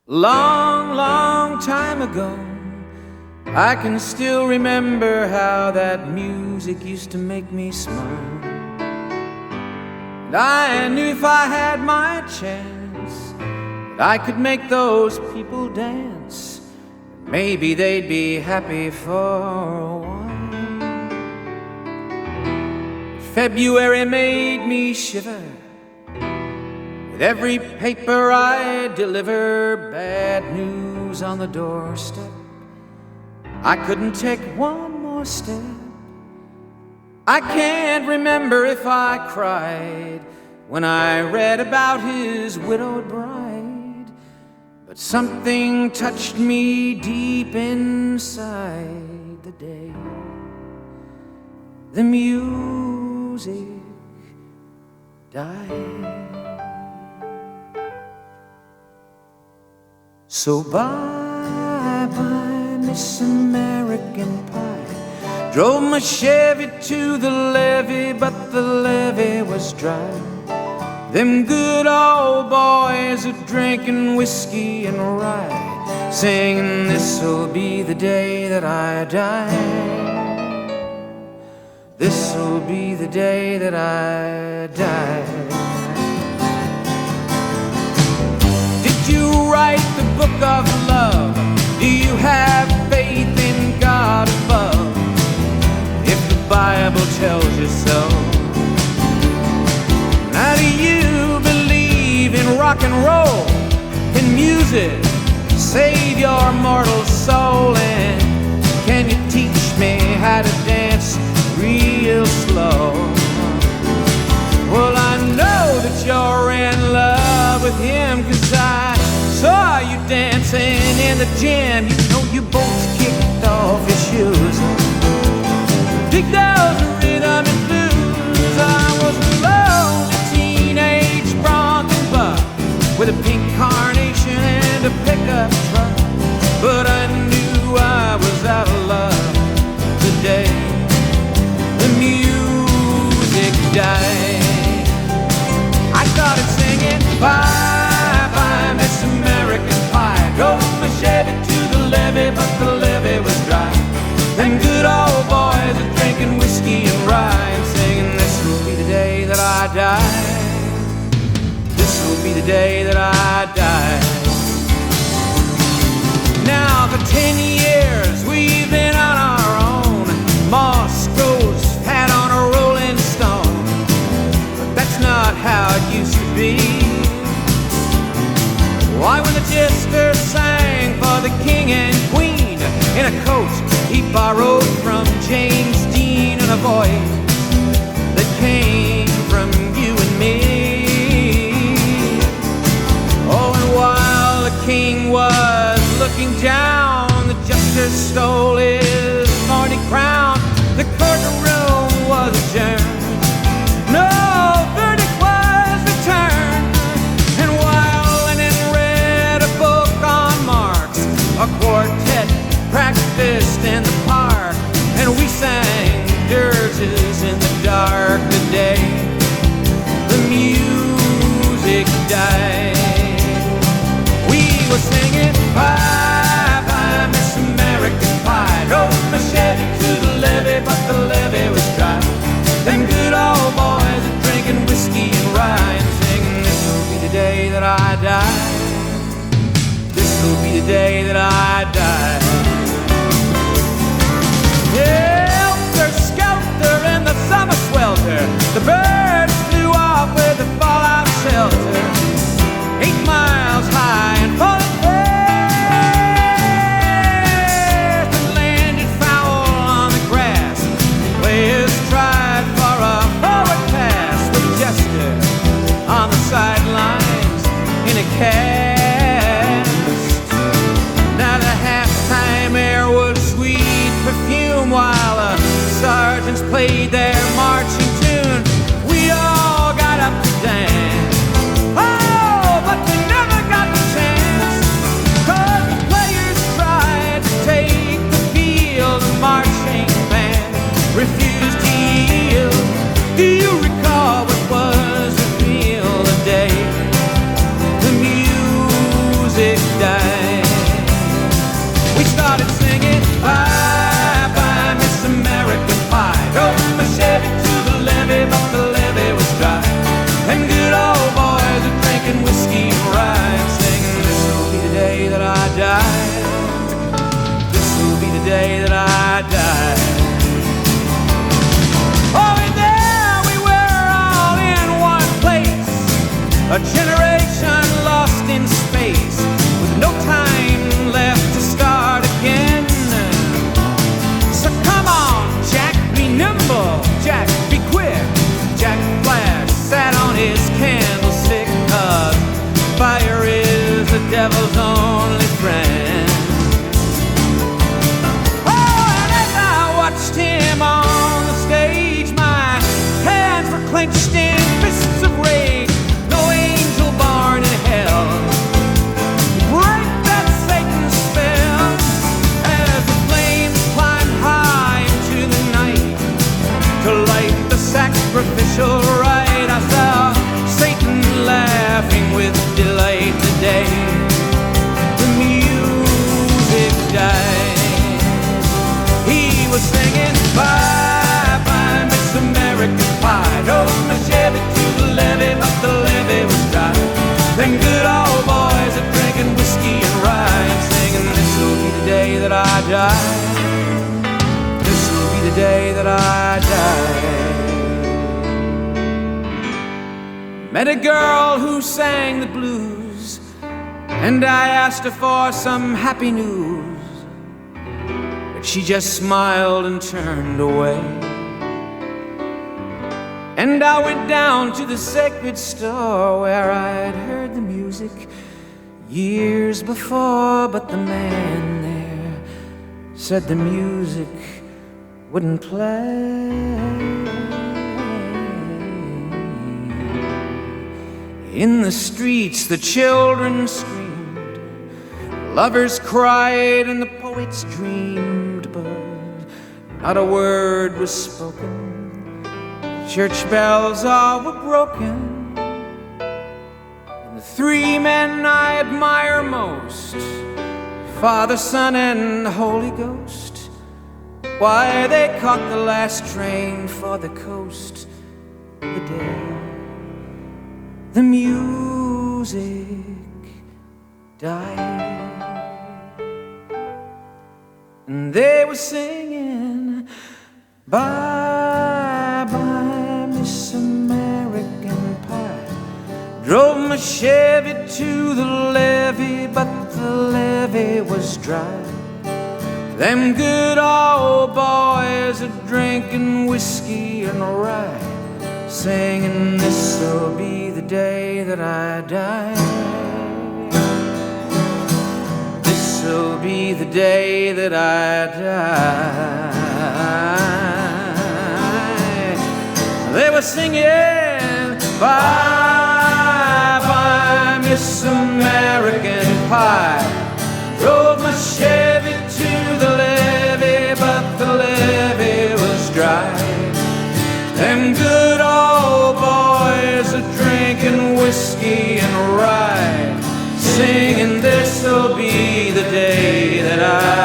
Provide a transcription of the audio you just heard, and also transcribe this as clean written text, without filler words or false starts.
Long, long time ago, I can still remember how that music used to make me smile. And I knew if I had my chance that I could make those people dance. Maybe they'd be happy for a while. February made me shiver. With every paper I deliver, bad news on the doorstep. I couldn't take one more step. I can't remember if I cried when I read about his widowed bride, but something touched me deep inside the day. The music died. So bye-bye, Miss American Pie. Drove my Chevy to the levee, but the levee was dry. Them good old boys are drinking whiskey and rye, singing, "This'll be the day that I die. This'll be the day that I die." Did you write the book of love? Do you have faith in God above? If the Bible tells you so. Now do you believe in rock and roll? Can music save your mortal soul? And can you teach me how to dance real slow? Well, I know that you're in love with him, 'cause I saw you dancing in the gym. You know you both kicked off your shoes. Dig those rhythm and blues. I was a lonely teenage Bronco buck with a pink carnation and a pickup truck, but I knew I was out of love the day the music died. I started singing, "Bye-bye, Miss American Pie." Drove my Chevy to the levee, but the levee was dry. Them good old boys are drinking whiskey and rye and singing, "This'll be the day that I die. This'll be the day that I die." Now for 10 years we've been on our own. Moscow's hat on a rolling stone, but that's not how it used to be. Why, when the jester sang for the king and queen in a coat he borrowed from James Dean, and a voice that came from you and me. Oh, and while the king was looking down, the jester stole his thorny crown. The courtroom was adjourned. No verdict was returned. And while Lenin read a book on Marx, a quartet practiced in the park, and we sang dirges in the dark. The day the music died, we were singing, "Bye-bye, Miss American Pie." Drove my Chevy to the levee, but the levee was dry. Them good old boys are drinking whiskey and rye and singing, "This'll be the day that I die. This'll be the day that I die." Helter-skelter in the summer swelter, the birds flew off with the fallout shelter. 8 miles high and full of fast, and landed foul on the grass. Players tried for a forward pass with a jester on the sidelines in a cast. Now the halftime die. This'll be the day that I die. Oh, and there we were all in one place, a generation lost in space, with no time left to start again. So come on, Jack, be nimble, Jack, be quick. Jack Flash sat on his candlestick, 'cause fire is the devil's only friend. Oh, and as I watched him on the stage, my hands were clenched in fists of rage. No angel born in hell break that Satan's spell. As the flames climbed high into the night to light the sacrificial rite, I saw Satan laughing with delight the day the music died. He was singing, bye bye Miss American Pie. Drove my Chevy to the levee, but the levee was dry. Them good old boys are drinking whiskey and rye and singing, this'll be the day that I die. This'll be the day that I die. Met a girl who sang the blues, and I asked her for some happy news, but she just smiled and turned away. And I went down to the sacred store where I'd heard the music years before, but the man there said the music wouldn't play. In the streets the children screamed, lovers cried and the poets dreamed, but not a word was spoken. Church bells all were broken. And the three men I admire most, Father, Son, and the Holy Ghost, why, they caught the last train for the coast the day the music died. And they were singing, bye bye Miss American Pie. Drove my Chevy to the levee, but the levee was dry. Them good old boys are drinking whiskey and rye, singing, this'll be the day that I die. This'll be the day that I die. They were singing, bye bye Miss American Pie. Drove my Chevy to the levee, but the levee was dry. Them good old boys are drinking whiskey and rye, singing, this'll be the day that I